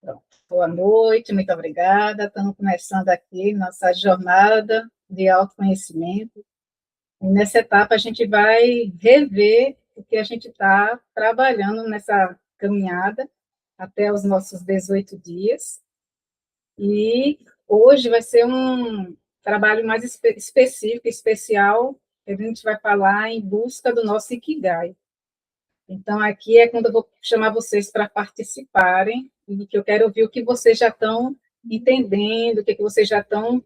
Pronto. Boa noite, muito obrigada. Estamos começando aqui nossa jornada de autoconhecimento. E nessa etapa, a gente vai rever o que a gente está trabalhando nessa caminhada até os nossos 18 dias. E hoje vai ser um trabalho mais específico, especial, que a gente vai falar em busca do nosso Ikigai. Então, aqui é quando eu vou chamar vocês para participarem, e que eu quero ouvir o que vocês já estão entendendo, o que vocês já estão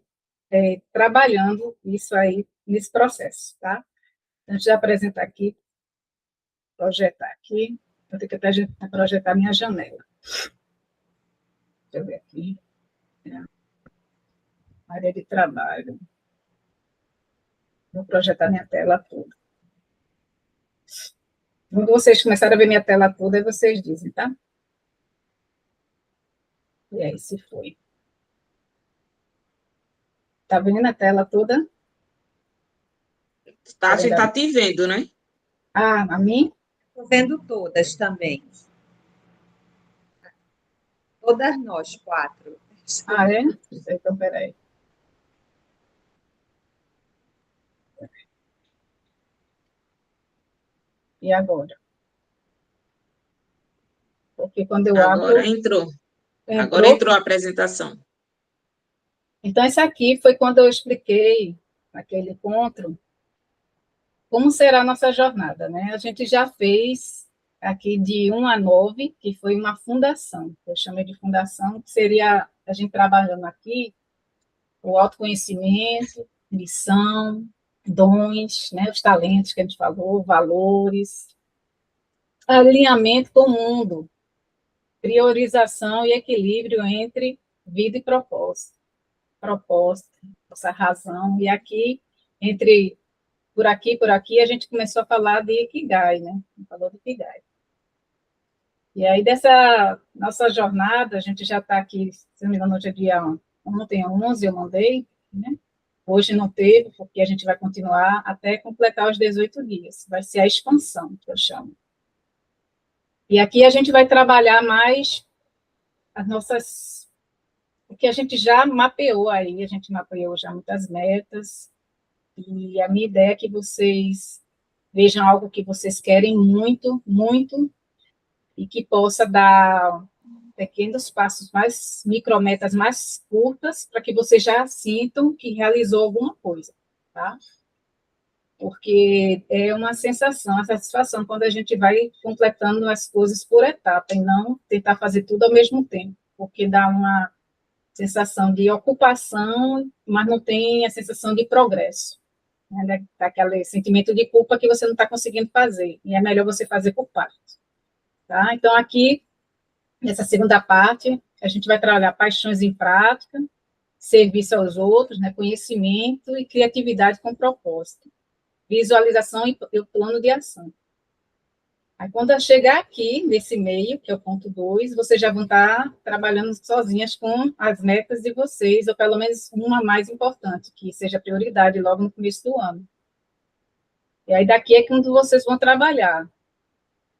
trabalhando isso aí, nesse processo, tá? Antes de apresentar aqui, projetar aqui, vou ter que projetar minha janela. Deixa eu ver aqui. Área de trabalho. Vou projetar minha tela toda. Quando vocês começarem a ver minha tela toda, aí vocês dizem, tá? E aí, se foi. Tá vendo a tela toda? Tá, a gente tá te vendo, né? Ah, a mim? Estou vendo todas também. Todas nós, 4. Ah, é? Então, peraí. E agora? Porque quando eu Agora abro... entrou. Agora entrou a apresentação. Então, esse aqui foi quando eu expliquei, naquele encontro, como será a nossa jornada, né? A gente já fez aqui de 1 a 9, que foi uma fundação. Eu chamei de fundação, que seria a gente trabalhando aqui o autoconhecimento, missão, dons, né? Os talentos que a gente falou, valores, alinhamento com o mundo, priorização e equilíbrio entre vida e propósito. Propósito, nossa razão. E aqui, por aqui, a gente começou a falar de Ikigai, né? Falou de Ikigai. E aí, dessa nossa jornada, a gente já está aqui, se não me engano, hoje é dia ontem, 11, eu mandei, né? Hoje não teve, porque a gente vai continuar até completar os 18 dias. Vai ser a expansão, que eu chamo. E aqui a gente vai trabalhar mais as nossas... O que a gente já mapeou aí, a gente mapeou já muitas metas, e a minha ideia é que vocês vejam algo que vocês querem muito, muito, e que possa dar pequenos passos, mais micrometas mais curtas, para que vocês já sintam que realizou alguma coisa, tá? Porque é uma sensação, uma satisfação quando a gente vai completando as coisas por etapa, e não tentar fazer tudo ao mesmo tempo, porque dá uma sensação de ocupação, mas não tem a sensação de progresso, né? Daquele sentimento de culpa que você não está conseguindo fazer, e é melhor você fazer por partes, tá? Então, aqui, nessa segunda parte, a gente vai trabalhar paixões em prática, serviço aos outros, né? Conhecimento e criatividade com propósito, visualização e o plano de ação. Aí, quando eu chegar aqui, nesse meio, que é o ponto 2, vocês já vão estar trabalhando sozinhas com as metas de vocês, ou pelo menos uma mais importante, que seja prioridade logo no começo do ano. E aí, daqui é quando vocês vão trabalhar,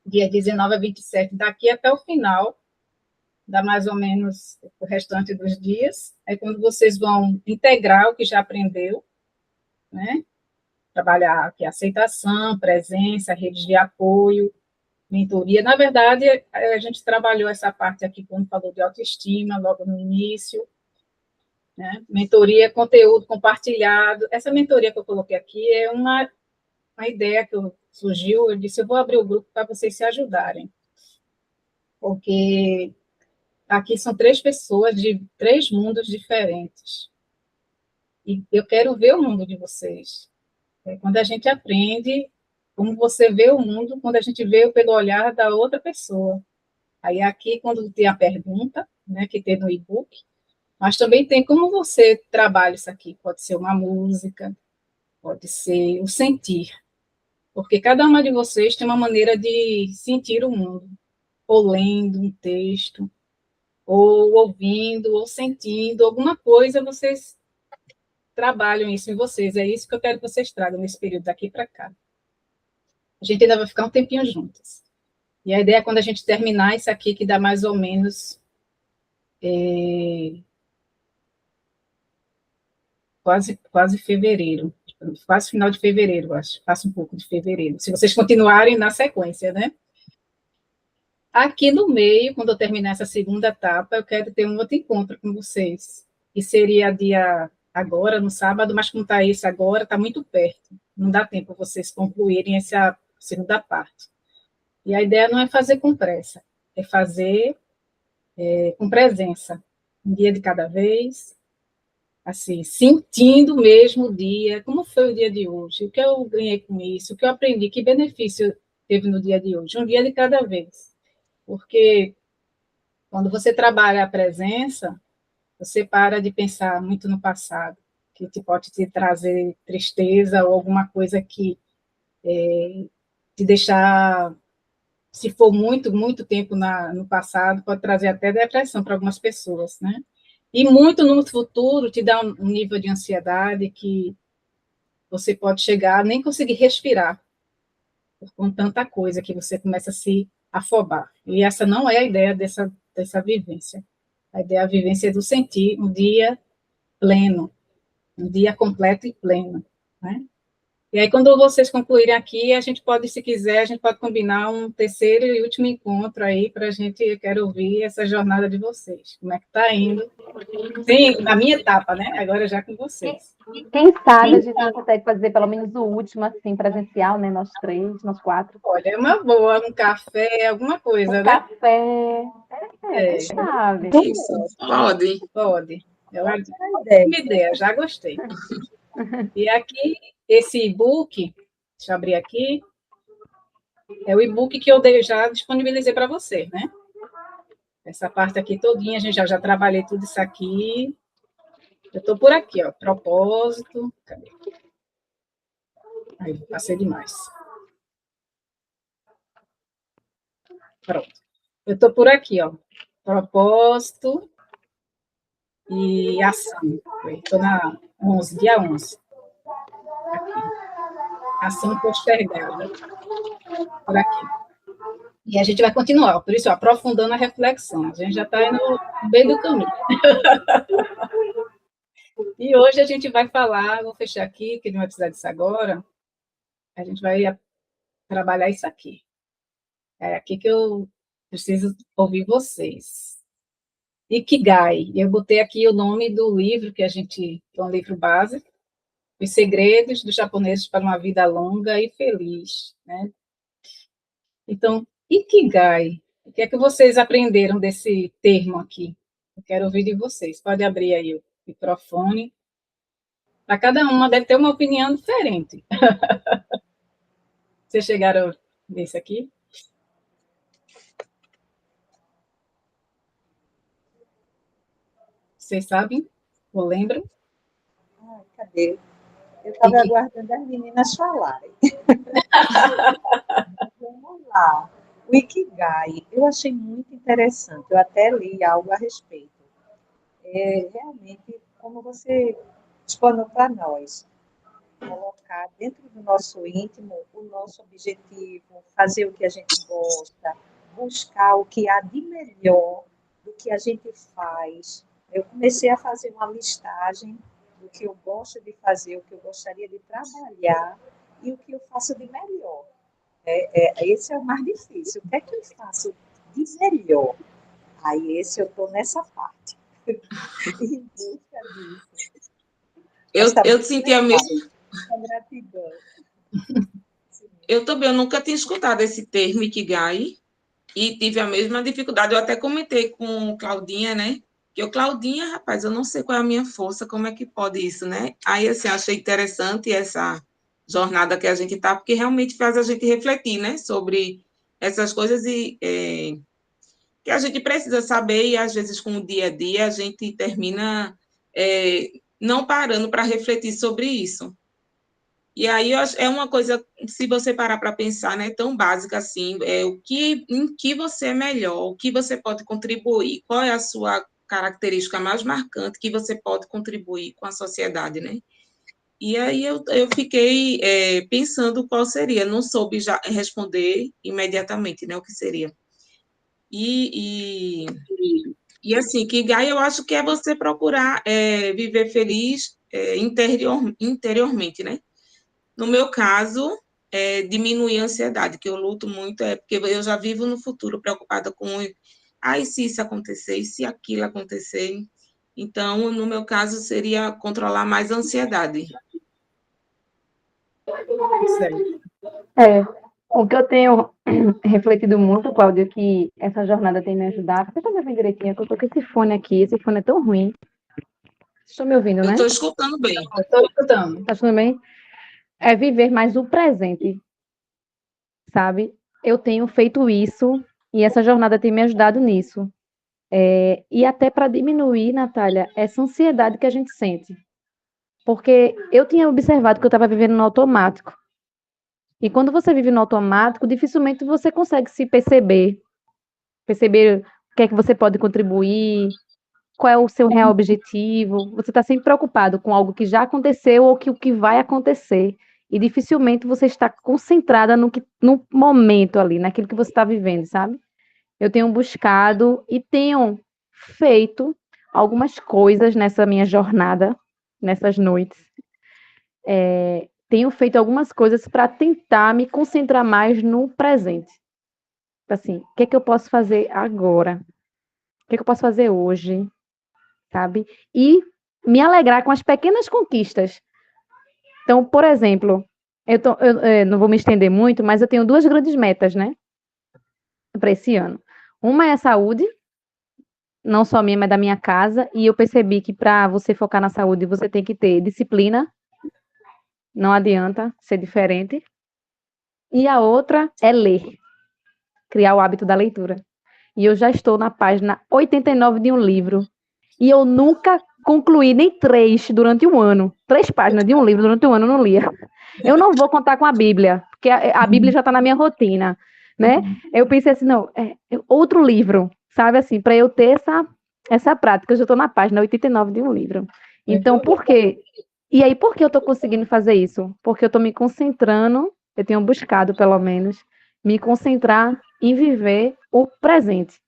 dia 19 a 27, daqui até o final, dá mais ou menos o restante dos dias, é quando vocês vão integrar o que já aprendeu, né? Trabalhar aqui aceitação, presença, redes de apoio, mentoria. Na verdade, a gente trabalhou essa parte aqui, quando falou de autoestima, logo no início, né? Mentoria, conteúdo compartilhado. Essa mentoria que eu coloquei aqui é uma ideia que surgiu, eu disse, eu vou abrir o grupo para vocês se ajudarem, porque aqui são 3 pessoas de 3 mundos diferentes, e eu quero ver o mundo de vocês. Quando a gente aprende como você vê o mundo, quando a gente vê pelo olhar da outra pessoa. Aí aqui, quando tem a pergunta, né, que tem no e-book, mas também tem como você trabalha isso aqui. Pode ser uma música, pode ser o sentir, porque cada uma de vocês tem uma maneira de sentir o mundo, ou lendo um texto, ou ouvindo, ou sentindo alguma coisa, vocês trabalham isso em vocês. É isso que eu quero que vocês tragam nesse período daqui para cá. A gente ainda vai ficar um tempinho juntas. E a ideia é quando a gente terminar isso aqui, que dá mais ou menos quase fevereiro, quase final de fevereiro, acho, faço um pouco de fevereiro, se vocês continuarem na sequência, né? Aqui no meio, quando eu terminar essa segunda etapa, eu quero ter um outro encontro com vocês, que seria agora, no sábado, mas como está esse agora, está muito perto, não dá tempo vocês concluírem essa segunda parte. E a ideia não é fazer com pressa, é fazer com presença, um dia de cada vez, assim, sentindo mesmo o dia, como foi o dia de hoje, o que eu ganhei com isso, o que eu aprendi, que benefício teve no dia de hoje, um dia de cada vez. Porque quando você trabalha a presença, você para de pensar muito no passado, que pode te trazer tristeza ou alguma coisa que te deixar, se for muito, muito tempo no passado, pode trazer até depressão para algumas pessoas, né? E muito no futuro te dá um nível de ansiedade que você pode chegar a nem conseguir respirar com tanta coisa que você começa a se afobar. E essa não é a ideia dessa vivência. A ideia da vivência é do sentir um dia pleno, um dia completo e pleno, né? E aí, quando vocês concluírem aqui, a gente pode, se quiser, a gente pode combinar um terceiro e último encontro aí para a gente, eu quero ouvir essa jornada de vocês, como é que está indo. Sim, na minha etapa, né? Agora já com vocês. Quem sabe a gente não consegue fazer pelo menos o último, assim, presencial, né? Nós 3, nós 4. Olha, é uma boa, um café, alguma coisa, né? Café. Quem sabe? Isso, pode. Pode. É uma ideia, já gostei. E aqui, esse e-book, deixa eu abrir aqui, é o e-book que eu já disponibilizei para você, né? Essa parte aqui todinha, a gente já trabalhei tudo isso aqui. Eu estou por aqui, ó, propósito. Cadê? Aí, passei demais. Pronto. Eu estou por aqui, ó, propósito e ação. Estou na 11, dia 11. Aqui. Ação postergada. Por aqui. E a gente vai continuar, por isso, ó, aprofundando a reflexão. A gente já está no meio do caminho. E hoje a gente vai falar, vou fechar aqui, que não vai precisar disso agora, a gente vai trabalhar isso aqui. É aqui que eu preciso ouvir vocês. Ikigai. Eu botei aqui o nome do livro que é um livro básico, Os Segredos dos Japoneses para uma Vida Longa e Feliz, né? Então, Ikigai, o que é que vocês aprenderam desse termo aqui? Eu quero ouvir de vocês. Pode abrir aí o microfone. Para cada uma deve ter uma opinião diferente. Vocês chegaram nesse aqui? Vocês sabem? Ou lembram? Cadê? Eu estava aguardando as meninas falarem. Vamos lá. O Ikigai, eu achei muito interessante. Eu até li algo a respeito. Realmente, como você explanou para nós, colocar dentro do nosso íntimo o nosso objetivo, fazer o que a gente gosta, buscar o que há de melhor do que a gente faz. Eu comecei a fazer uma listagem do que eu gosto de fazer, o que eu gostaria de trabalhar e o que eu faço de melhor. Esse é o mais difícil. O que é que eu faço de melhor? Aí esse eu estou nessa parte. Em busca disso. Eu senti a mesma... Gratidão. Eu também, eu nunca tinha escutado esse termo Ikigai e tive a mesma dificuldade. Eu até comentei com Claudinha, né? Que eu, Claudinha, rapaz, eu não sei qual é a minha força, como é que pode isso, né? Aí, assim, achei interessante essa jornada que a gente está, porque realmente faz a gente refletir, né? Sobre essas coisas e que a gente precisa saber e, às vezes, com o dia a dia, a gente termina não parando para refletir sobre isso. E aí é uma coisa, se você parar para pensar, né, tão básica assim, em que você é melhor, o que você pode contribuir, qual é a sua característica mais marcante que você pode contribuir com a sociedade, né? E aí eu fiquei pensando qual seria, não soube já responder imediatamente, né, o que seria. E E assim, Ikigai, eu acho que é você procurar viver feliz interiormente, né? No meu caso, diminuir a ansiedade, que eu luto muito, porque eu já vivo no futuro preocupada com, ai, se isso acontecer, e se aquilo acontecer. Então, no meu caso, seria controlar mais a ansiedade. Certo. O que eu tenho refletido muito, Cláudia, que essa jornada tem me ajudado. Deixa eu ver bem direitinho, que eu tô com esse fone aqui. Esse fone é tão ruim. Vocês estão me ouvindo, Eu né? estou escutando bem. Eu estou escutando. Tá tudo bem? É viver mais o presente, sabe? Eu tenho feito isso e essa jornada tem me ajudado nisso. E até para diminuir, Natália, essa ansiedade que a gente sente. Porque eu tinha observado que eu estava vivendo no automático. E quando você vive no automático, dificilmente você consegue se perceber o que é que você pode contribuir, qual é o seu real objetivo. Você está sempre preocupado com algo que já aconteceu ou que o que vai acontecer. E dificilmente você está concentrada no momento ali, naquilo que você está vivendo, sabe? Eu tenho buscado e tenho feito algumas coisas nessa minha jornada, nessas noites. Tenho feito algumas coisas para tentar me concentrar mais no presente. Assim, o que é que eu posso fazer agora? O que é que eu posso fazer hoje? Sabe? E me alegrar com as pequenas conquistas. Então, por exemplo, eu não vou me estender muito, mas eu tenho duas grandes metas, né? Para esse ano. Uma é a saúde, não só minha, mas da minha casa. E eu percebi que para você focar na saúde, você tem que ter disciplina. Não adianta ser diferente. E a outra é ler, criar o hábito da leitura. E eu já estou na página 89 de um livro. E eu nunca concluí nem 3 durante um ano. 3 páginas de um livro durante um ano eu não lia. Eu não vou contar com a Bíblia, porque a Bíblia já está na minha rotina, né? Eu pensei assim, não, outro livro, sabe assim, para eu ter essa prática. Eu já estou na página 89 de um livro. Então, por quê? E aí, por que eu estou conseguindo fazer isso? Porque eu estou me concentrando, eu tenho buscado, pelo menos, me concentrar em viver o presente.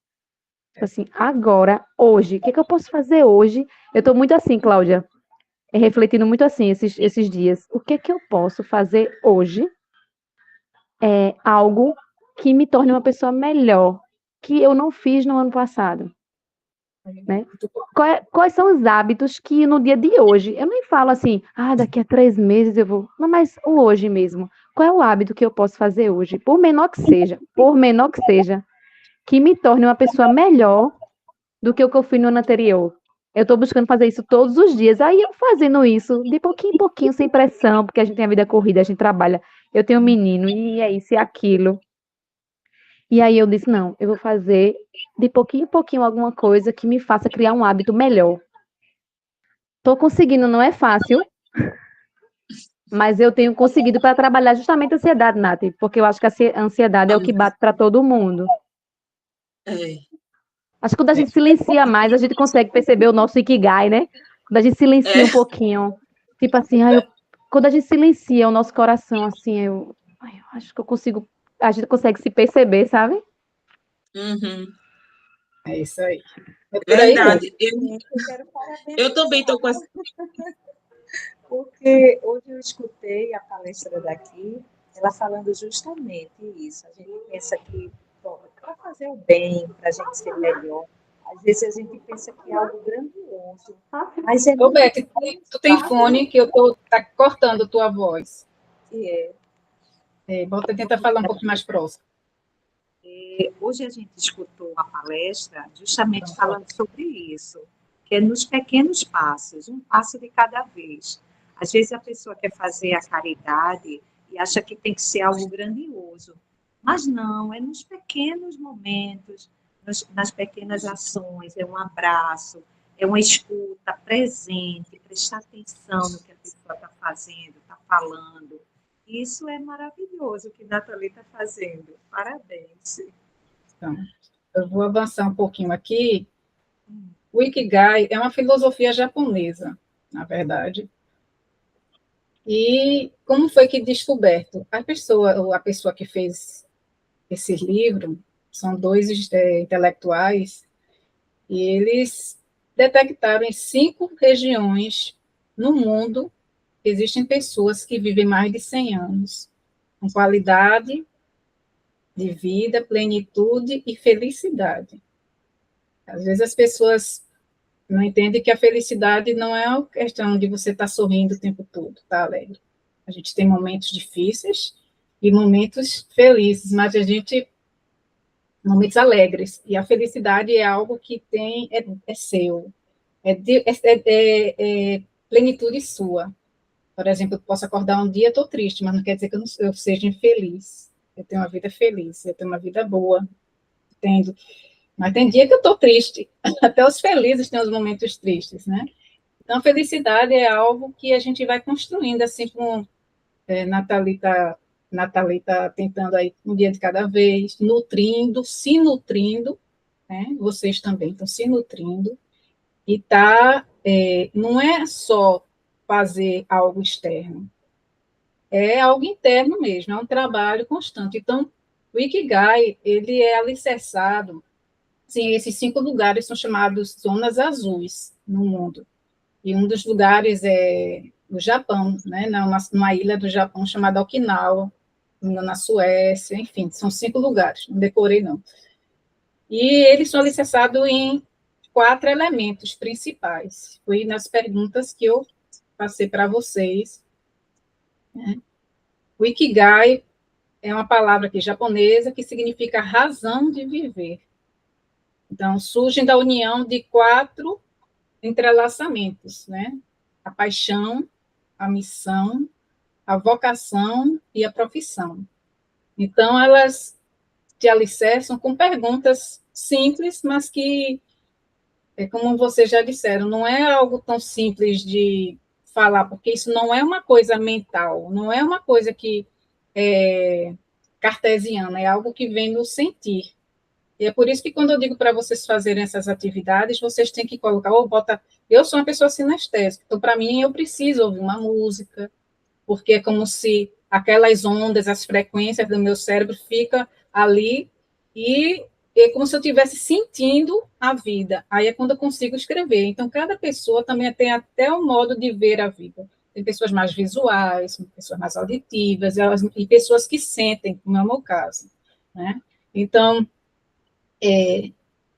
Assim, agora, hoje, o que é que eu posso fazer hoje? Eu estou muito assim, Cláudia, refletindo muito assim esses dias. O que é que eu posso fazer hoje? Algo que me torne uma pessoa melhor, que eu não fiz no ano passado, né? Quais são os hábitos que no dia de hoje, eu nem falo assim, daqui a 3 meses eu vou, não, mas o hoje mesmo. Qual é o hábito que eu posso fazer hoje, por menor que seja, que me torne uma pessoa melhor do que o que eu fui no ano anterior? Eu estou buscando fazer isso todos os dias. Aí eu fazendo isso de pouquinho em pouquinho, sem pressão, porque a gente tem a vida corrida, a gente trabalha. Eu tenho um menino, e é isso e aquilo. E aí eu disse, não, eu vou fazer de pouquinho em pouquinho alguma coisa que me faça criar um hábito melhor. Estou conseguindo, não é fácil, mas eu tenho conseguido para trabalhar justamente a ansiedade, Nath, porque eu acho que a ansiedade é o que bate para todo mundo. Acho que quando a gente silencia mais, a gente consegue perceber o nosso Ikigai, né? Quando a gente silencia um pouquinho. Tipo assim, quando a gente silencia o nosso coração, assim, eu acho que eu consigo. A gente consegue se perceber, sabe? Uhum. É isso aí. É por aí mesmo. Verdade. Eu também estou com essa. Porque hoje eu escutei a palestra daqui, ela falando justamente isso. A gente pensa que para fazer o bem, para a gente ser melhor, às vezes a gente pensa que é algo grandioso. Mas é Ô, Beth, tu tem fone que tá cortando tua voz. Tenta falar um pouco mais próximo. Hoje a gente escutou a palestra justamente falando sobre isso, que é nos pequenos passos, um passo de cada vez. Às vezes a pessoa quer fazer a caridade e acha que tem que ser algo grandioso, mas não, é nos pequenos momentos, nas pequenas ações, é um abraço, é uma escuta presente, prestar atenção no que a pessoa está fazendo, está falando. Isso é maravilhoso que a Nathalie está fazendo. Parabéns. Então, eu vou avançar um pouquinho aqui. O Ikigai é uma filosofia japonesa, na verdade. E como foi que descoberto? A pessoa que fez esse livro, são dois intelectuais, E eles detectaram em 5 regiões no mundo que existem pessoas que vivem mais de 100 anos, com qualidade de vida, plenitude e felicidade. Às vezes as pessoas não entendem que a felicidade não é a questão de você estar sorrindo o tempo todo, tá alegre. A gente tem momentos difíceis e momentos felizes, mas a gente momentos alegres. E a felicidade é algo que é seu, é plenitude sua. Por exemplo, eu posso acordar um dia, estou triste, mas não quer dizer que eu seja infeliz. Eu tenho uma vida feliz, eu tenho uma vida boa, entendo. Mas tem dia que eu estou triste. Até os felizes têm os momentos tristes, né? Então, a felicidade é algo que a gente vai construindo, assim como Nathalie está tentando aí um dia de cada vez, nutrindo, se nutrindo, né? Vocês também estão se nutrindo, e não é só fazer algo externo, é algo interno mesmo, é um trabalho constante. Então, o Ikigai, ele é alicerçado, sim, esses 5 lugares são chamados zonas azuis no mundo, e um dos lugares é no Japão, né, numa ilha do Japão chamada Okinawa, na Suécia, enfim, são 5 lugares, não decorei não. E eles são alicerçados em 4 elementos principais. Foi nas perguntas que eu passei para vocês, né? O Ikigai é uma palavra aqui japonesa que significa razão de viver. Então, surgem da união de 4 entrelaçamentos, né? A paixão, a missão, a vocação e a profissão. Então, elas te alicerçam com perguntas simples, mas que, como vocês já disseram, não é algo tão simples de falar, porque isso não é uma coisa mental, não é uma coisa que é cartesiana, é algo que vem no sentir. E é por isso que quando eu digo para vocês fazerem essas atividades, vocês têm que colocar, eu sou uma pessoa sinestésica, então para mim eu preciso ouvir uma música, porque é como se aquelas ondas, as frequências do meu cérebro ficam ali e é como se eu estivesse sentindo a vida. Aí é quando eu consigo escrever. Então, cada pessoa também tem até um modo de ver a vida. Tem pessoas mais visuais, pessoas mais auditivas, e pessoas que sentem, como é o meu caso, né? Então,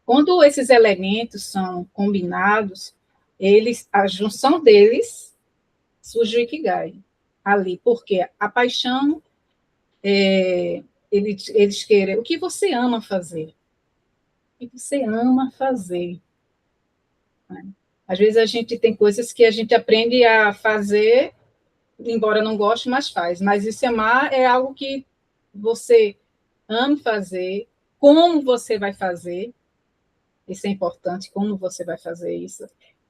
quando esses elementos são combinados, a junção deles surge o Ikigai ali, porque a paixão, eles querem o que você ama fazer. O que você ama fazer. Né? Às vezes a gente tem coisas que a gente aprende a fazer, embora não goste, mas faz. Mas esse amar é algo que você ama fazer, como você vai fazer, isso é importante, como você vai fazer isso.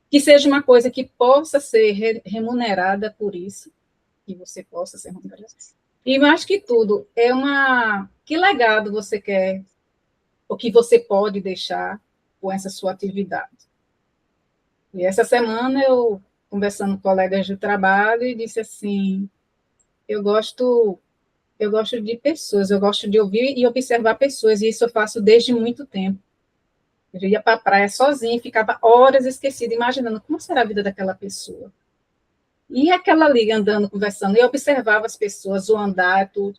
Que seja uma coisa que possa ser remunerada por isso, que você possa ser remunerada. E mais que tudo, que legado você quer, o que você pode deixar com essa sua atividade. E essa semana eu, conversando com colegas de trabalho, e disse assim, eu gosto de pessoas, eu gosto de ouvir e observar pessoas, e isso eu faço desde muito tempo. Eu ia para a praia sozinha e ficava horas esquecida, imaginando como será a vida daquela pessoa. E aquela ali andando, conversando, eu observava as pessoas, o andar, tudo.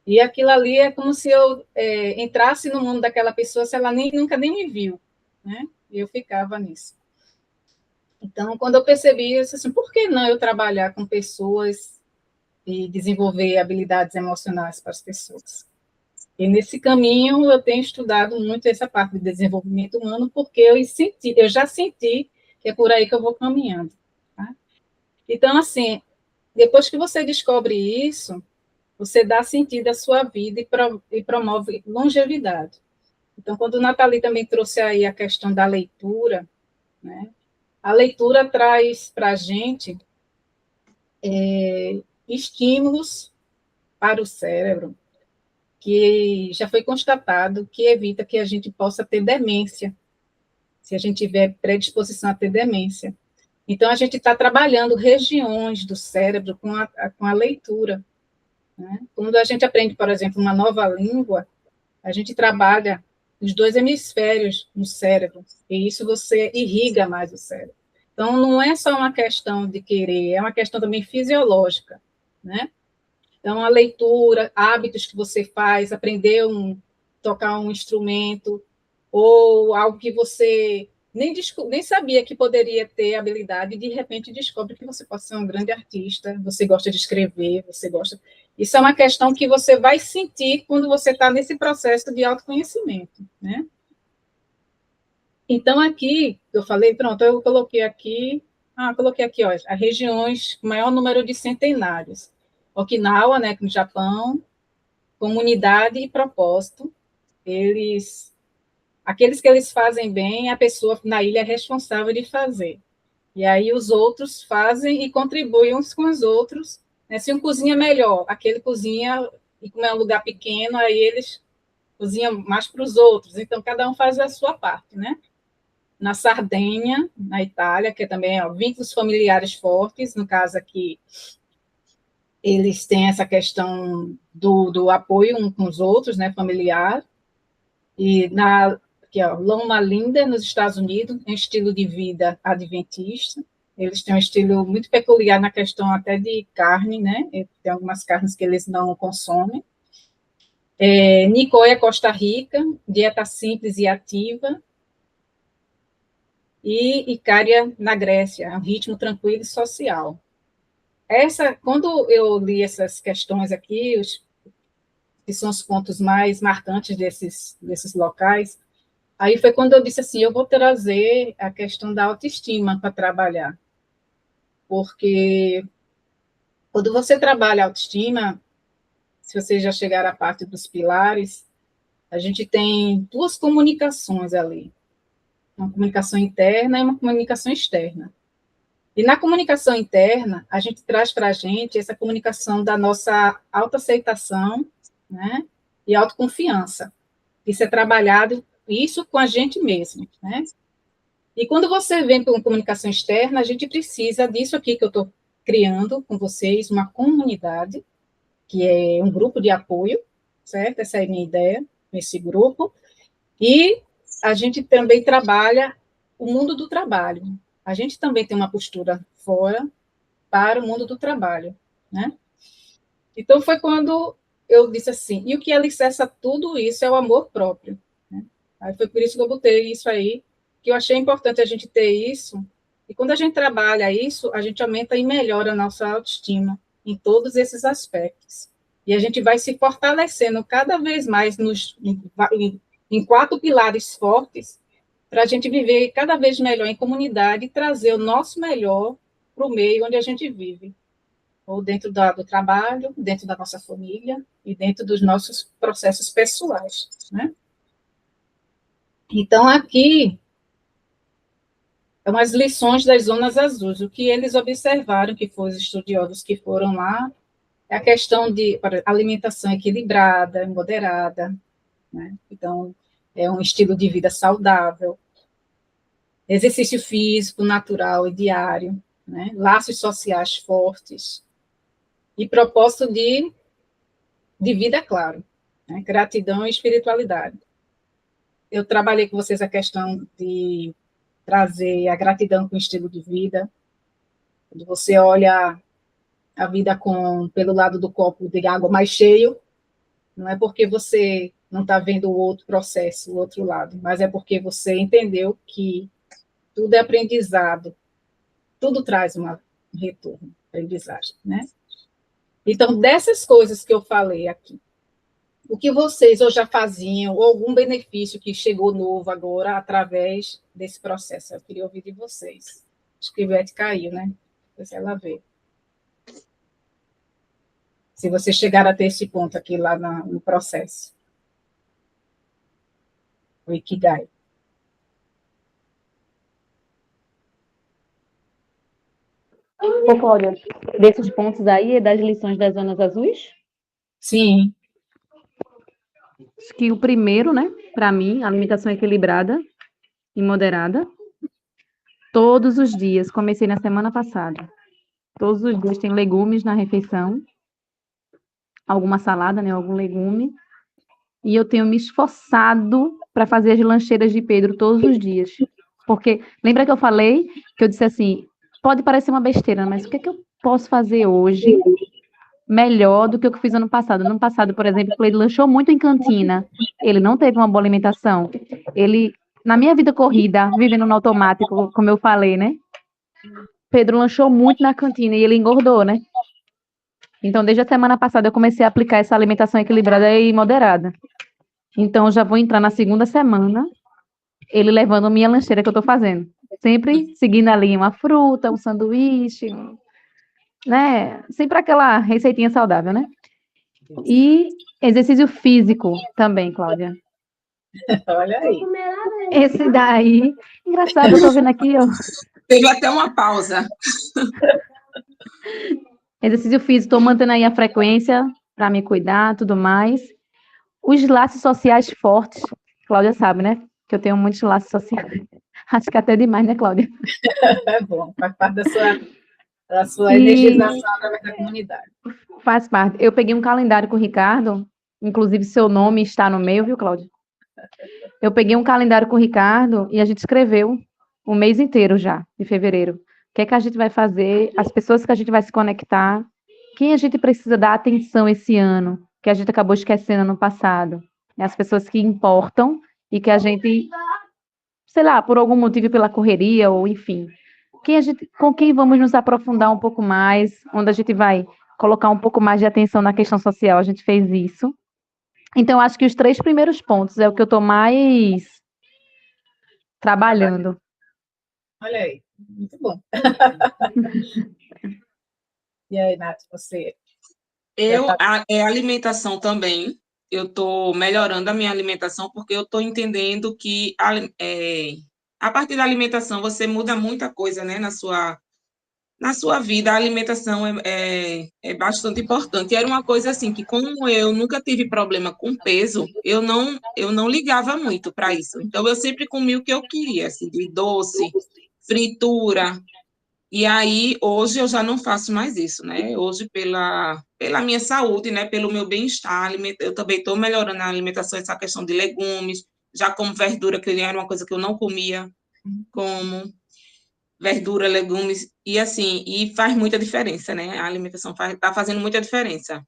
E aquilo ali é como se eu entrasse no mundo daquela pessoa, se ela nunca nem me viu, né? E eu ficava nisso. Então, quando eu percebi, eu disse assim, por que não eu trabalhar com pessoas e desenvolver habilidades emocionais para as pessoas? E nesse caminho eu tenho estudado muito essa parte de desenvolvimento humano, porque eu já senti que é por aí que eu vou caminhando. Tá? Então, assim, depois que você descobre isso, você dá sentido à sua vida e promove longevidade. Então, quando o Nathalie também trouxe aí a questão da leitura, né? A leitura traz para a gente estímulos para o cérebro, que já foi constatado que evita que a gente possa ter demência, se a gente tiver predisposição a ter demência. Então, a gente está trabalhando regiões do cérebro com a leitura. Né? Quando a gente aprende, por exemplo, uma nova língua, a gente trabalha os 2 hemisférios no cérebro, e isso você irriga mais o cérebro. Então, não é só uma questão de querer, é uma questão também fisiológica, né? Então, a leitura, hábitos que você faz, aprender tocar um instrumento, ou algo que você nem sabia que poderia ter habilidade, e de repente descobre que você pode ser um grande artista, você gosta de escrever, você gosta... Isso é uma questão que você vai sentir quando você está nesse processo de autoconhecimento, né? Então, aqui, eu falei, pronto, eu coloquei aqui, ó, as regiões com maior número de centenários. Okinawa, né, no Japão, comunidade e propósito, aqueles que eles fazem bem, a pessoa na ilha é responsável de fazer. E aí os outros fazem e contribuem uns com os outros, né? Se um cozinha melhor, aquele cozinha, e como é um lugar pequeno, aí eles cozinham mais para os outros. Então, cada um faz a sua parte, né? Na Sardenha, na Itália, que também é vínculos familiares fortes, no caso aqui, eles têm essa questão do apoio uns com os outros, né, familiar, e aqui, ó, Loma Linda, nos Estados Unidos, tem um estilo de vida adventista, eles têm um estilo muito peculiar na questão até de carne, né, tem algumas carnes que eles não consomem. Nicoya, Costa Rica, dieta simples e ativa, e Icária, na Grécia, um ritmo tranquilo e social. Quando eu li essas questões aqui, que são os pontos mais marcantes desses locais, aí foi quando eu disse assim, eu vou trazer a questão da autoestima para trabalhar, porque quando você trabalha a autoestima, se vocês já chegaram à parte dos pilares, a gente tem 2 comunicações ali, uma comunicação interna e uma comunicação externa. E na comunicação interna, a gente traz para a gente essa comunicação da nossa autoaceitação, né, e autoconfiança. Isso é trabalhado, isso com a gente mesmo, né? E quando você vem para uma comunicação externa, a gente precisa disso aqui que eu estou criando com vocês, uma comunidade, que é um grupo de apoio, certo? Essa é a minha ideia, nesse grupo. E a gente também trabalha o mundo do trabalho. A gente também tem uma postura fora para o mundo do trabalho, né? Então, foi quando eu disse assim, e o que alicerça tudo isso é o amor próprio, né? Aí foi por isso que eu botei isso aí, que eu achei importante a gente ter isso, e quando a gente trabalha isso, a gente aumenta e melhora a nossa autoestima em todos esses aspectos. E a gente vai se fortalecendo cada vez mais em 4 pilares fortes, para a gente viver cada vez melhor em comunidade e trazer o nosso melhor para o meio onde a gente vive, ou dentro do trabalho, dentro da nossa família e dentro dos nossos processos pessoais, né? Então, aqui, é umas lições das zonas azuis, o que eles observaram, que foram os estudiosos que foram lá, é a questão de alimentação equilibrada, moderada, né? Então, é um estilo de vida saudável, exercício físico natural e diário, né? Laços sociais fortes e propósito de vida, claro, né? Gratidão e espiritualidade. Eu trabalhei com vocês a questão de trazer a gratidão com o estilo de vida, quando você olha a vida pelo lado do copo de água mais cheio, não é porque você não está vendo o outro processo, o outro lado, mas é porque você entendeu que tudo é aprendizado, tudo traz um retorno, aprendizagem, né? Então, dessas coisas que eu falei aqui, o que vocês ou já faziam, ou algum benefício que chegou novo agora através desse processo? Eu queria ouvir de vocês. Acho que a Ivete caiu, né? Depois ela vê. Se vocês chegaram a ter esse ponto aqui lá no processo. O Ikigai. Ô, Cláudia, desses pontos aí, das lições das zonas azuis? Sim. Acho que o primeiro, né, para mim, alimentação equilibrada e moderada. Todos os dias, comecei na semana passada. Todos os dias tem legumes na refeição, alguma salada, né, algum legume. e eu tenho me esforçado para fazer as lancheiras de Pedro todos os dias. Porque, lembra que eu falei, que eu disse assim, pode parecer uma besteira, mas o que é que eu posso fazer hoje melhor do que o que eu fiz ano passado? Ano passado, por exemplo, ele lanchou muito em cantina, ele não teve uma boa alimentação. Ele, na minha vida corrida, vivendo no automático, como eu falei, né? Pedro lanchou muito na cantina e ele engordou, né? Então, desde a semana passada, eu comecei a aplicar essa alimentação equilibrada e moderada. Então, eu já vou entrar na segunda semana, ele levando minha lancheira que eu tô fazendo. Sempre seguindo ali uma fruta, um sanduíche, né? Sempre aquela receitinha saudável, né? E exercício físico também, Cláudia. Olha aí. Esse daí, engraçado, eu tô vendo aqui, ó. Teve até uma pausa. Exercício físico, tô mantendo aí a frequência para me cuidar, tudo mais. Os laços sociais fortes, Cláudia sabe, né? Que eu tenho muitos laços sociais. Acho que até demais, né, Cláudia? É bom, faz parte da sua E energização através da comunidade. faz parte. Eu peguei um calendário com o Ricardo, inclusive seu nome está no meio, viu, Cláudia? Eu peguei um calendário com o Ricardo e a gente escreveu o mês inteiro já, de fevereiro. O que é que a gente vai fazer, as pessoas que a gente vai se conectar, quem a gente precisa dar atenção esse ano, que a gente acabou esquecendo no passado. As pessoas que importam e que a gente, sei lá, por algum motivo, pela correria ou enfim, com quem vamos nos aprofundar um pouco mais, onde a gente vai colocar um pouco mais de atenção na questão social. A gente fez isso. Então, acho que os 3 primeiros pontos é o que eu estou mais trabalhando. Olha aí, muito bom. E aí, Nath, você? A alimentação também. Eu estou melhorando a minha alimentação porque eu estou entendendo que a partir da alimentação você muda muita coisa, né, na sua vida. A alimentação é bastante importante. E era uma coisa assim que, como eu nunca tive problema com peso, eu não ligava muito para isso. Então, eu sempre comi o que eu queria, assim, de doce, fritura. E aí, hoje, eu já não faço mais isso, né? Hoje, pela minha saúde, né? Pelo meu bem-estar, eu também estou melhorando a alimentação, essa questão de legumes, já como verdura, que era uma coisa que eu não comia, como verdura, legumes, e assim, e faz muita diferença, né? A alimentação está fazendo muita diferença.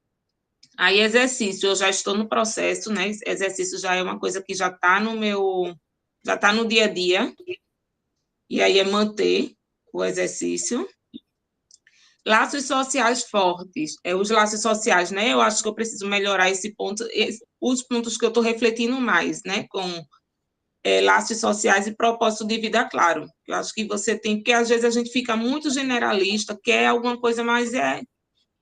Aí, exercício, eu já estou no processo, né? Exercício já é uma coisa que já está no dia a dia, e aí é manter o exercício. Laços sociais fortes, os laços sociais, né? Eu acho que eu preciso melhorar esse ponto, os pontos que eu estou refletindo mais, né? Com laços sociais e propósito de vida, claro. Eu acho que você tem, porque às vezes a gente fica muito generalista, quer alguma coisa mais,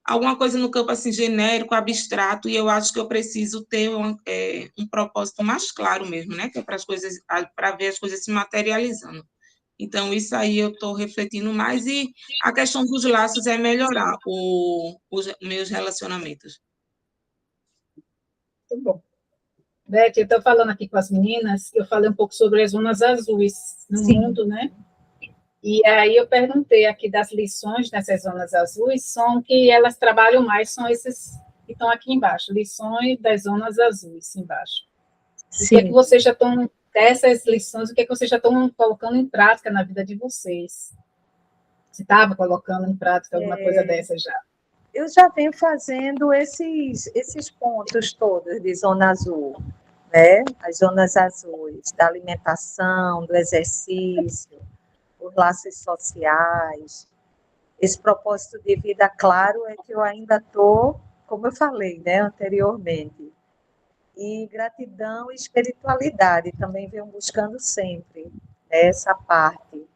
alguma coisa no campo assim genérico, abstrato, e eu acho que eu preciso ter um propósito mais claro mesmo, né? Que é para ver as coisas se materializando. Então, isso aí eu estou refletindo mais, e a questão dos laços é melhorar os meus relacionamentos. Muito bom. Beth, eu estou falando aqui com as meninas, eu falei um pouco sobre as zonas azuis no mundo, né? E aí eu perguntei aqui das lições nessas zonas azuis, são que elas trabalham mais, são esses que estão aqui embaixo, lições das zonas azuis embaixo. O que é que vocês já estão, dessas lições, o que é que vocês já estão colocando em prática na vida de vocês? Você estava colocando em prática alguma coisa dessa já? Eu já venho fazendo esses pontos todos de zona azul, né? As zonas azuis da alimentação, do exercício, os laços sociais. Esse propósito de vida, claro, é que eu ainda estou, como eu falei, né, anteriormente. E gratidão e espiritualidade também venho buscando sempre, né, essa parte.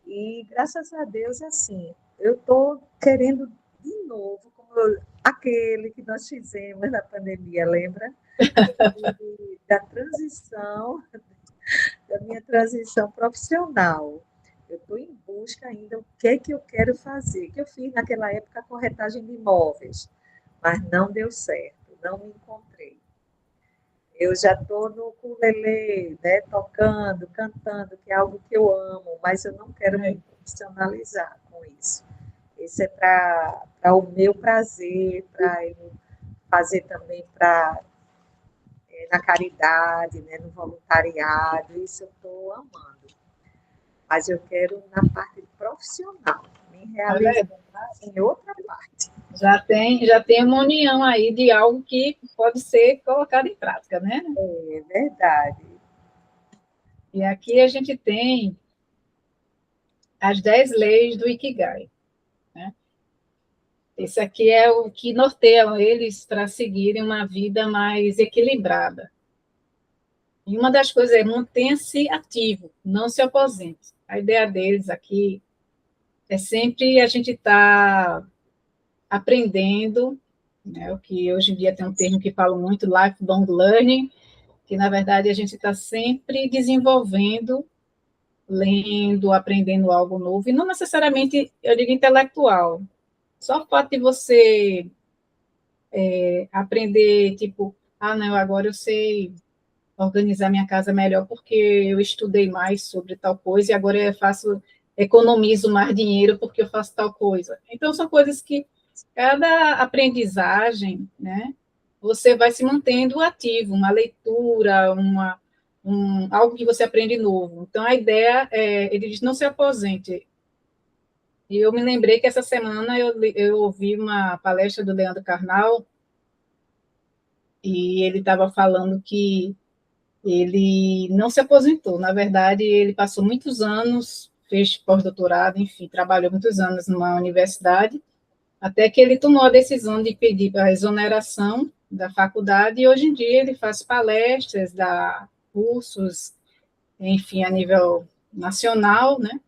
E graças a Deus, assim, eu estou querendo de novo, aquele que nós fizemos na pandemia, lembra? Da transição, da minha transição profissional. Eu estou em busca ainda o que é que eu quero fazer. Que eu fiz naquela época a corretagem de imóveis, mas não deu certo, não me encontrei. Eu já estou no ukulele, né, tocando, cantando, que é algo que eu amo, mas eu não quero me profissionalizar com isso. Isso é para o meu prazer, para eu fazer também para na caridade, né, no voluntariado, isso eu estou amando. Mas eu quero na parte profissional, me realizar em outra parte. Já tem uma união aí de algo que pode ser colocado em prática, né? É verdade. E aqui a gente tem as 10 leis do Ikigai, né? Esse aqui é o que norteia eles para seguirem uma vida mais equilibrada. E uma das coisas é mantenha-se ativo, não se aposente. A ideia deles aqui é sempre a gente estar aprendendo, né, o que hoje em dia tem um termo que fala muito, lifelong learning, que na verdade a gente está sempre desenvolvendo, lendo, aprendendo algo novo, e não necessariamente, eu digo, intelectual. Só o fato de você aprender, tipo, ah, não, agora eu sei organizar minha casa melhor porque eu estudei mais sobre tal coisa e agora eu economizo mais dinheiro porque eu faço tal coisa. Então, são coisas que cada aprendizagem, né, você vai se mantendo ativo, uma leitura, algo que você aprende novo. Então, a ideia é, ele diz, não se aposente. E eu me lembrei que essa semana eu ouvi uma palestra do Leandro Carnal e ele estava falando que ele não se aposentou, na verdade, ele passou muitos anos, fez pós-doutorado, enfim, trabalhou muitos anos numa universidade, até que ele tomou a decisão de pedir a exoneração da faculdade, e hoje em dia ele faz palestras, dá cursos, enfim, a nível nacional, né?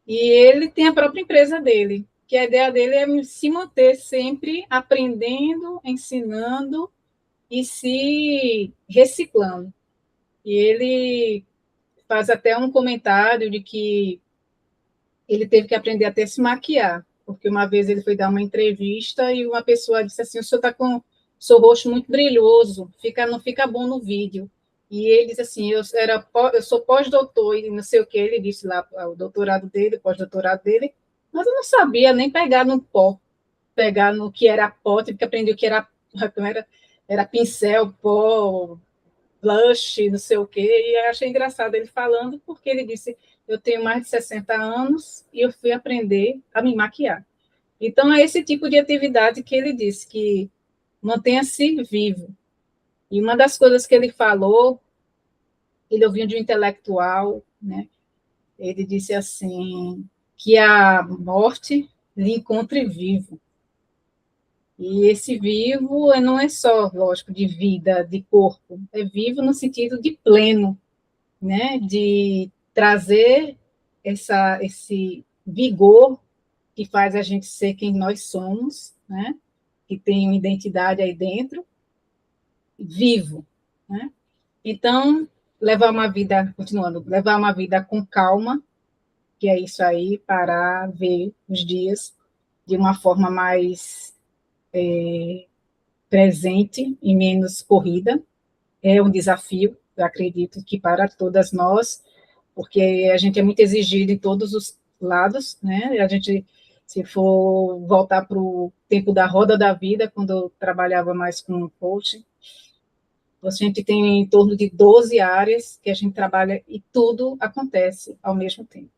E ele tem a própria empresa dele, que a ideia dele é se manter sempre aprendendo, ensinando e se reciclando. E ele faz até um comentário de que ele teve que aprender até se maquiar, porque uma vez ele foi dar uma entrevista e uma pessoa disse assim, o senhor está com o seu rosto muito brilhoso, não fica bom no vídeo. E ele disse assim, eu sou pós-doutor, e não sei o que, ele disse lá, o doutorado dele, o pós-doutorado dele, mas eu não sabia nem pegar no pó, pegar no que era pó, tive que aprender o que era pincel, pó, blush, não sei o quê, e eu achei engraçado ele falando, porque ele disse, eu tenho mais de 60 anos e eu fui aprender a me maquiar. Então, é esse tipo de atividade que ele disse, que mantenha-se vivo. E uma das coisas que ele falou, ele ouviu de um intelectual, né? Ele disse assim, que a morte lhe encontre vivo. E esse vivo não é só, lógico, de vida, de corpo, é vivo no sentido de pleno, né? De trazer esse vigor que faz a gente ser quem nós somos, né? Que tem uma identidade aí dentro, vivo, né? Então, levar uma vida com calma, que é isso aí, parar, ver os dias de uma forma mais presente e menos corrida, é um desafio, eu acredito que para todas nós, porque a gente é muito exigido em todos os lados, né? A gente, se for voltar para o tempo da roda da vida, quando eu trabalhava mais com coaching, a gente tem em torno de 12 áreas que a gente trabalha e tudo acontece ao mesmo tempo.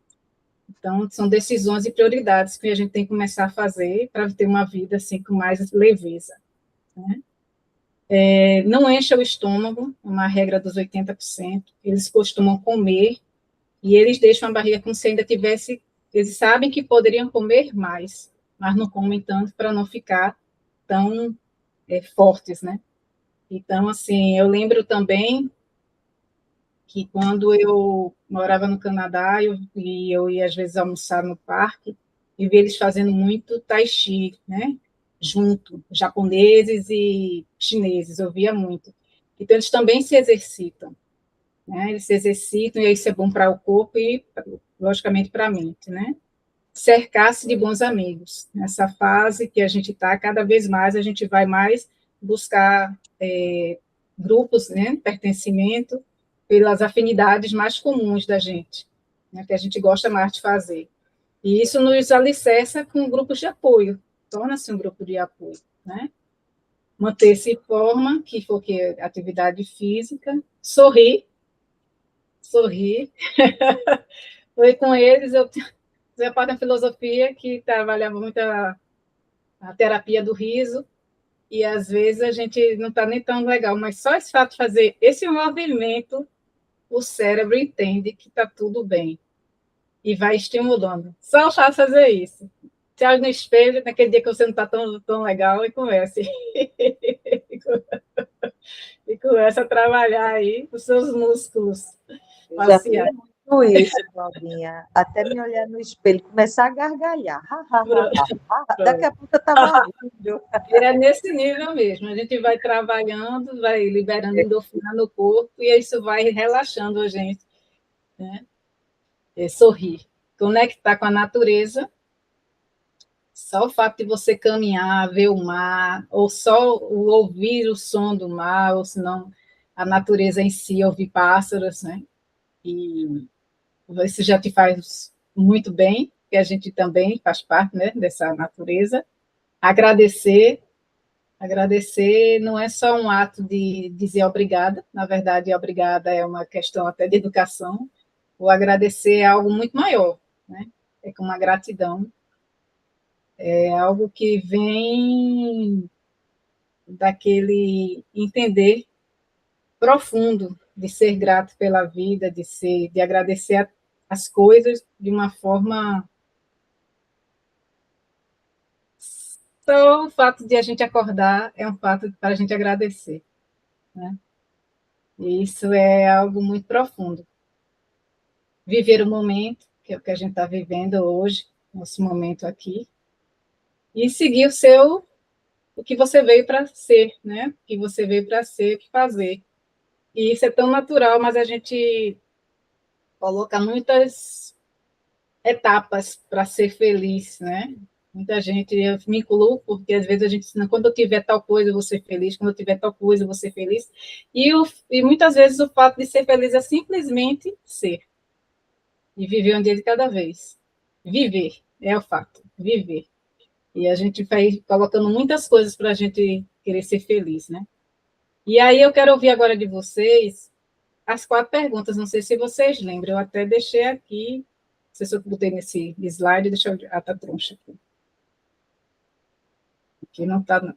Então, são decisões e prioridades que a gente tem que começar a fazer para ter uma vida assim com mais leveza, né? Não encha o estômago, é uma regra dos 80%. Eles costumam comer e eles deixam a barriga como se ainda tivesse. Eles sabem que poderiam comer mais, mas não comem tanto para não ficar tão fortes, né? Então, assim, eu lembro também que quando eu morava no Canadá e eu ia às vezes almoçar no parque e vi eles fazendo muito tai chi, né? Junto, japoneses e chineses, eu via muito. Então, eles também se exercitam, né? Eles se exercitam e isso é bom para o corpo e, logicamente, para a mente, né? Cercar-se de bons amigos. Nessa fase que a gente está, cada vez mais a gente vai mais buscar grupos, né? Pertencimento pelas afinidades mais comuns da gente, né? Que a gente gosta mais de fazer. E isso nos alicerça com grupos de apoio, torna-se um grupo de apoio, né? manter-se em forma, que for que é atividade física, sorrir. Foi com eles, eu fazia parte da filosofia que trabalhava muito a terapia do riso, e às vezes a gente não está nem tão legal, mas só esse fato de fazer esse movimento, o cérebro entende que está tudo bem e vai estimulando. Só o fato de fazer isso. Se olha no espelho, naquele dia que você não está tão legal, e comece. E começa a trabalhar aí os seus músculos Eu já fiz faciais. muito isso, Claudinha. Até me olhar no espelho, começar a gargalhar. Ha, ha, ha, ha, ha. Daqui a pouco eu estava rindo. É nesse nível mesmo. A gente vai trabalhando, vai liberando endorfina no corpo, e isso vai relaxando a gente, né? Sorrir. Conectar com a natureza. Só o fato de você caminhar, ver o mar, ou só o ouvir o som do mar, ou se não a natureza em si, ouvir pássaros, né? E isso já te faz muito bem, que a gente também faz parte, né, dessa natureza. Agradecer não é só um ato de dizer obrigada, na verdade, obrigada é uma questão até de educação. O agradecer é algo muito maior, né? É com uma gratidão. É algo que vem daquele entender profundo de ser grato pela vida, de agradecer as coisas de uma forma. Só o fato de a gente acordar é um fato para a gente agradecer, né? E isso é algo muito profundo. Viver o momento, que é o que a gente está vivendo hoje, nosso momento aqui, e seguir o que você veio para ser, né? O que você veio para ser, o que fazer. E isso é tão natural, mas a gente coloca muitas etapas para ser feliz, né? Muita gente, eu me incluo, porque às vezes a gente diz, quando eu tiver tal coisa, eu vou ser feliz, quando eu tiver tal coisa, eu vou ser feliz. E muitas vezes o fato de ser feliz é simplesmente ser. E viver um dia de cada vez. Viver é o fato, viver. E a gente vai colocando muitas coisas para a gente querer ser feliz, né? E aí eu quero ouvir agora de vocês as 4 perguntas, não sei se vocês lembram, eu até deixei aqui, não sei se eu botei nesse slide, deixa eu... Ah, tá troncha aqui. Aqui não tá, não.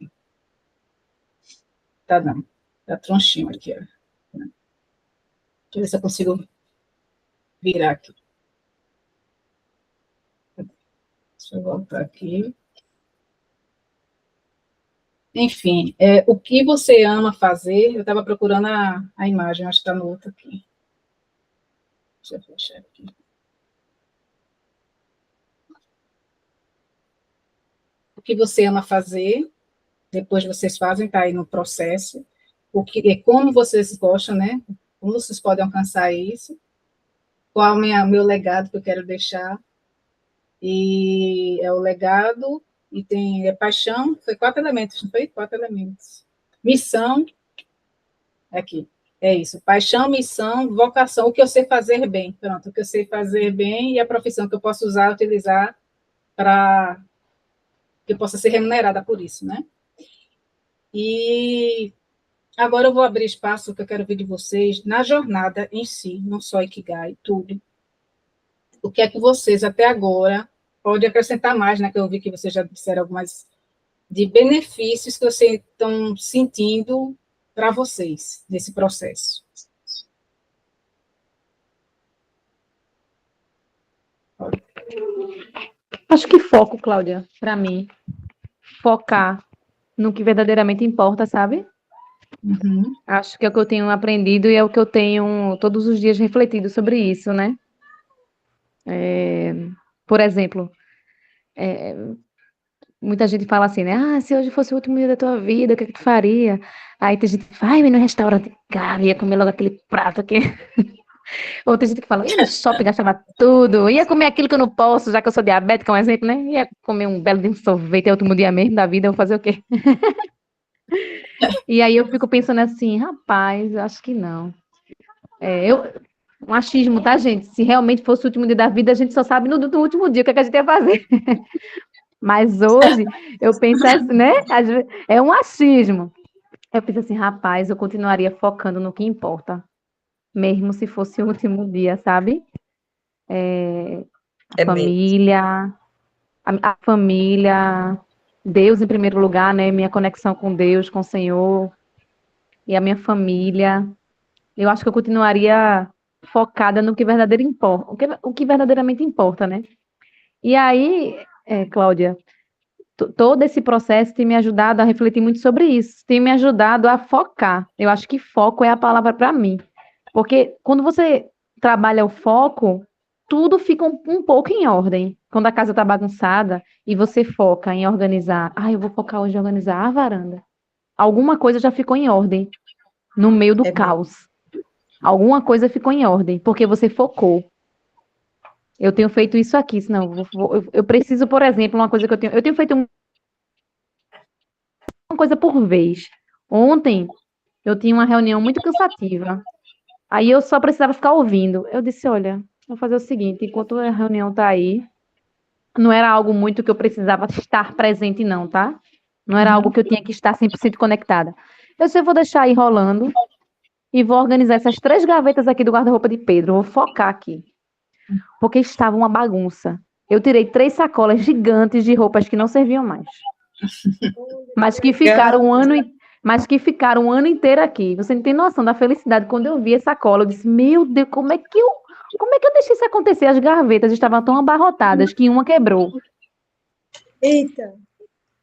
Tá, não. Tá tronchinho aqui, ó. Deixa eu ver se eu consigo virar aqui. Deixa eu voltar aqui. Enfim, o que você ama fazer? Eu estava procurando a imagem, acho que está no outro aqui. Deixa eu fechar aqui. O que você ama fazer? Depois vocês fazem, está aí no processo. Como vocês gostam, né? Como vocês podem alcançar isso? Qual é o meu legado que eu quero deixar? E é o legado, e tem paixão, foi 4 elementos, não foi? 4 elementos. Missão, aqui, é isso. Paixão, missão, vocação, o que eu sei fazer bem. Pronto, o que eu sei fazer bem e a profissão que eu posso usar, utilizar para que eu possa ser remunerada por isso, né? E agora eu vou abrir espaço que eu quero ver de vocês na jornada em si, não só Ikigai, tudo. O que é que vocês, até agora, podem acrescentar mais, né? Que eu vi que vocês já disseram algumas de benefícios que vocês estão sentindo para vocês nesse processo. Acho que foco, Cláudia, para mim. Focar no que verdadeiramente importa, sabe? Uhum. Acho que é o que eu tenho aprendido e é o que eu tenho todos os dias refletido sobre isso, né? Por exemplo, muita gente fala assim, né? Ah, se hoje fosse o último dia da tua vida, o que é que tu faria? Aí tem gente que vai no restaurante, cara, ia comer logo aquele prato aqui. Outra gente que fala, ia no shopping, gastava tudo, ia comer aquilo que eu não posso, já que eu sou diabética, um exemplo, né? Ia comer um belo de um sorvete, é o último dia mesmo da vida, eu vou fazer o quê? E aí eu fico pensando assim, rapaz, eu acho que não. Um achismo, tá, gente? Se realmente fosse o último dia da vida, a gente só sabe no último dia o que é que a gente ia fazer. Mas hoje eu penso assim, né? É um achismo. Eu penso assim, rapaz, eu continuaria focando no que importa, mesmo se fosse o último dia, sabe? A É mesmo. família, a família, Deus em primeiro lugar, né? Minha conexão com Deus, com o Senhor e a minha família. Eu acho que eu continuaria focada no que verdadeiro importa, o que verdadeiramente importa, né? E aí, Cláudia, todo esse processo tem me ajudado a refletir muito sobre isso, tem me ajudado a focar. Eu acho que foco é a palavra para mim. Porque quando você trabalha o foco, tudo fica um pouco em ordem. Quando a casa está bagunçada e você foca em organizar, eu vou focar hoje em organizar a varanda. Alguma coisa já ficou em ordem no meio do É mesmo. caos. Alguma coisa ficou em ordem, porque você focou. Eu tenho feito isso aqui, senão eu preciso, por exemplo, uma coisa que eu tenho feito uma coisa por vez. Ontem eu tinha uma reunião muito cansativa. Aí eu só precisava ficar ouvindo. Eu disse, olha, vou fazer o seguinte, enquanto a reunião tá aí, não era algo muito que eu precisava estar presente não, tá? Não era algo que eu tinha que estar 100% conectada. Eu disse, eu vou deixar aí rolando e vou organizar essas 3 gavetas aqui do guarda-roupa de Pedro. Vou focar aqui. Porque estava uma bagunça. Eu tirei 3 sacolas gigantes de roupas que não serviam mais. Mas que ficaram um ano inteiro aqui. Você não tem noção da felicidade. Quando eu vi essa sacola, eu disse, meu Deus, como é que eu deixei isso acontecer? As gavetas estavam tão abarrotadas que uma quebrou. Eita!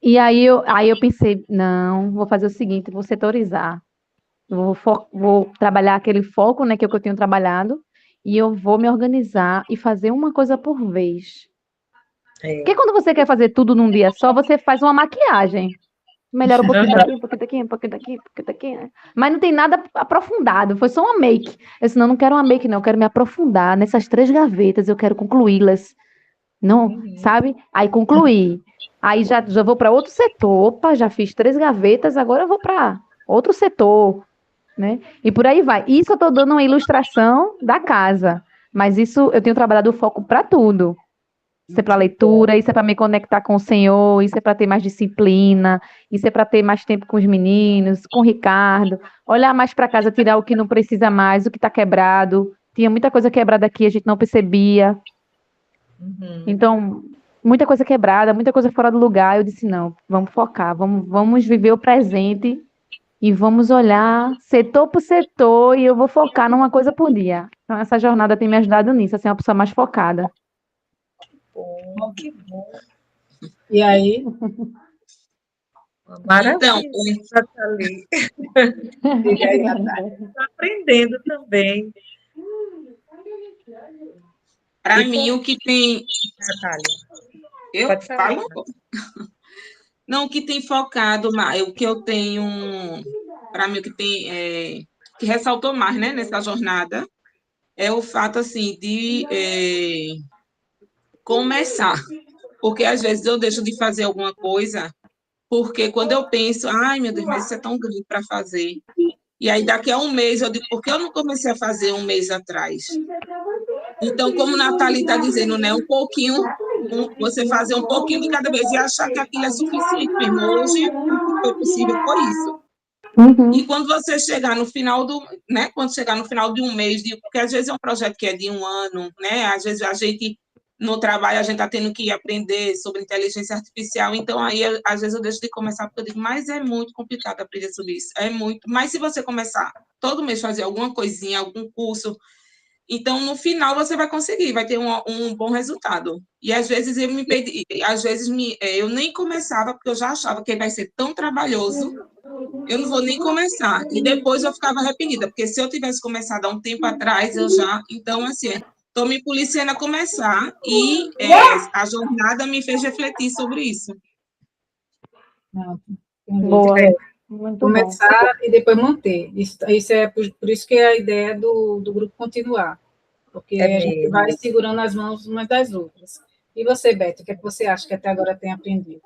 E aí eu pensei, não, vou fazer o seguinte, vou setorizar. Vou trabalhar aquele foco, né, que é o que eu tenho trabalhado, e eu vou me organizar e fazer uma coisa por vez. Porque É. quando você quer fazer tudo num dia só, você faz uma maquiagem. Melhora um pouquinho daqui, um pouquinho daqui, um pouquinho daqui, um pouquinho daqui, né? Mas não tem nada aprofundado, foi só uma make. Eu disse, não quero uma make, não, eu quero me aprofundar nessas 3 gavetas, eu quero concluí-las. Não, sabe? Aí concluí. Aí já vou para outro setor. Opa, já fiz 3 gavetas, agora eu vou para outro setor, né? E por aí vai. Isso eu estou dando uma ilustração da casa, mas isso eu tenho trabalhado o foco para tudo. Isso é para leitura, isso é para me conectar com o Senhor, isso é para ter mais disciplina, isso é para ter mais tempo com os meninos, com o Ricardo, olhar mais para casa, tirar o que não precisa mais, o que está quebrado. Tinha muita coisa quebrada aqui, a gente não percebia. Então, muita coisa quebrada, muita coisa fora do lugar. Eu disse, não, vamos focar, vamos viver o presente e vamos olhar setor por setor e eu vou focar numa coisa por dia. Então, essa jornada tem me ajudado nisso, a ser uma pessoa mais focada. Bom, que bom. E aí, Uma maravilha, Então, Nathalie. diga aí, Natália. Estou aprendendo também. para E mim, o que tem. Natália, Eu pode falar. falo. Não, o que tem focado mais, o que eu tenho. Para mim, o que tem. Que ressaltou mais, né, nessa jornada, é o fato, assim, de começar. Porque às vezes eu deixo de fazer alguma coisa, porque quando eu penso, ai meu Deus, mas isso é tão grande para fazer. E aí daqui a um mês eu digo, por que eu não comecei a fazer um mês atrás? Então, como a Nathalie está dizendo, né, um pouquinho, você fazer um pouquinho de cada vez e achar que aquilo é suficiente mesmo. Hoje, o que foi possível foi isso. E quando você chegar no final quando chegar no final de um mês, porque às vezes é um projeto que é de um ano, né? Às vezes a gente no trabalho a gente está tendo que aprender sobre inteligência artificial, então aí às vezes eu deixo de começar porque eu digo, mas é muito complicado aprender sobre isso, é muito. Mas se você começar todo mês fazer alguma coisinha, algum curso, então no final você vai conseguir, vai ter um bom resultado. E às vezes eu nem começava porque eu já achava que vai ser tão trabalhoso, eu não vou nem começar. E depois eu ficava arrependida, porque se eu tivesse começado há um tempo atrás, eu já. Então, assim, estou me policiando a começar e a jornada me fez refletir sobre isso. Não, Boa, É, muito bom. começar e depois manter. Isso é por isso que é a ideia do grupo continuar, porque é a gente mesmo. vai segurando as mãos umas das outras. E você, Beto, o que é que você acha que até agora tem aprendido?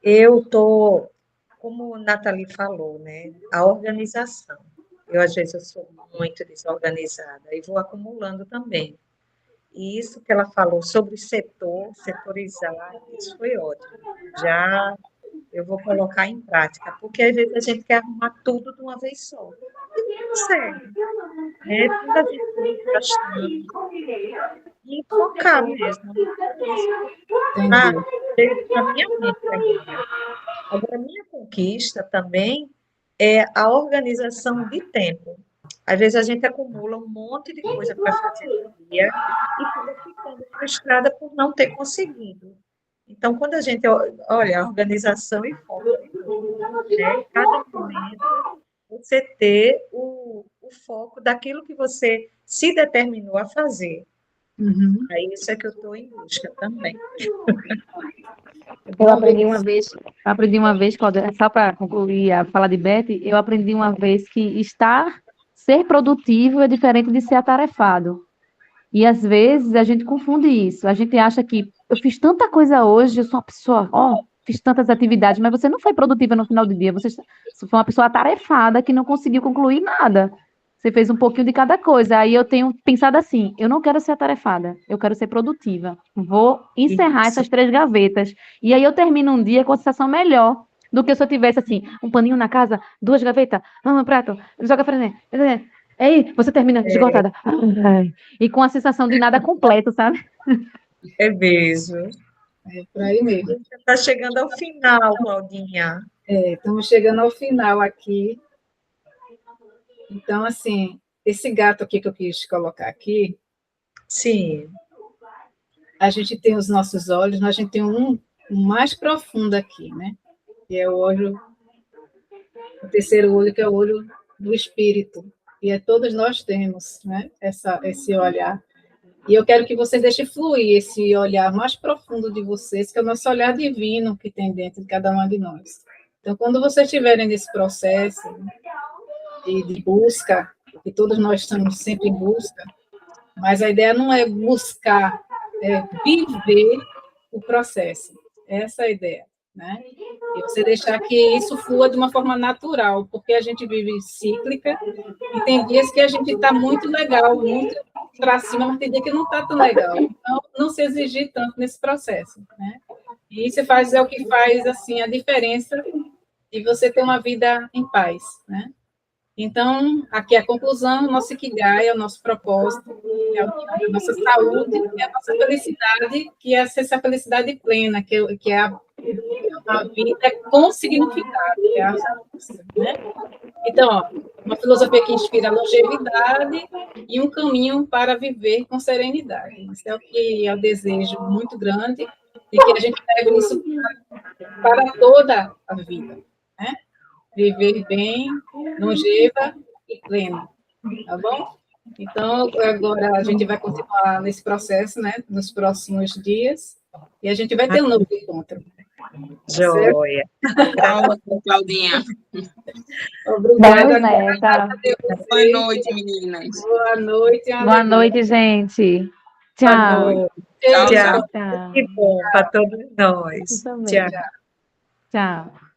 Eu estou, como a Nathalie falou, né? A organização. Às vezes, eu sou muito desorganizada e vou acumulando também. E isso que ela falou sobre setorizar, isso foi ótimo. Já eu vou colocar em prática, porque às vezes a gente quer arrumar tudo de uma vez só. E não consegue, né? Quando a gente ir gastando e focar mesmo. Isso. Ah, Entendi. veio na minha mente agora. Agora, a minha conquista também é a organização de tempo. Às vezes a gente acumula um monte de coisa para fazer no dia e fica ficando frustrada por não ter conseguido. Então, quando a gente olha a organização e foco de novo, né? Cada momento você ter o foco daquilo que você se determinou a fazer. Uhum. É isso é que eu estou em busca também. Eu Vamos ver. aprendi uma vez, Cláudia, só para concluir a fala de Beth, eu aprendi uma vez que ser produtivo é diferente de ser atarefado. E às vezes a gente confunde isso. A gente acha que eu fiz tanta coisa hoje, eu sou uma pessoa, ó, fiz tantas atividades, mas você não foi produtiva no final do dia, você foi uma pessoa atarefada que não conseguiu concluir nada. Você fez um pouquinho de cada coisa. Aí eu tenho pensado assim, eu não quero ser atarefada, eu quero ser produtiva. Vou encerrar Isso. essas 3 gavetas. E aí eu termino um dia com a sensação melhor do que se eu tivesse assim, um paninho na casa, 2 gavetas, um prato, joga pra dentro. Aí você termina esgotada. Ai, e com a sensação de nada completo, sabe? É mesmo. É por aí mesmo. Está chegando ao final, Claudinha. Estamos chegando ao final aqui. Então, assim, esse gato aqui que eu quis colocar aqui, Sim, a gente tem os nossos olhos, mas a gente tem um mais profundo aqui, né? Que é o terceiro olho, que é o olho do espírito. E todos nós temos, né? Esse olhar. E eu quero que vocês deixem fluir esse olhar mais profundo de vocês, que é o nosso olhar divino que tem dentro de cada uma de nós. Então, quando vocês estiverem nesse processo de busca, que todos nós estamos sempre em busca, mas a ideia não é buscar, é viver o processo. Essa é a ideia, né? E você deixar que isso flua de uma forma natural, porque a gente vive cíclica e tem dias que a gente está muito legal, muito para cima, mas tem dia que não está tão legal. Então, não se exigir tanto nesse processo, né? E isso é o que faz assim a diferença de você ter uma vida em paz, né? Então, aqui é a conclusão, o nosso Ikigai é o nosso propósito, é a nossa saúde, é a nossa felicidade, que é essa felicidade plena, que é a vida com significado, é a nossa, né? Então, ó, uma filosofia que inspira a longevidade e um caminho para viver com serenidade. Isso é o que eu desejo muito grande e que a gente leve isso para toda a vida, né? Viver bem, longeva e plena, tá bom? Então, agora a gente vai continuar nesse processo, né, nos próximos dias, e a gente vai ter um novo encontro. Certo? joia. Calma, Claudinha. Obrigada. Tá. Boa noite, meninas. Boa noite. Boa noite, gente. Tchau. Boa noite. Tchau, Tchau. tchau. Tchau. Que bom para todos nós. Também. Tchau. Tchau.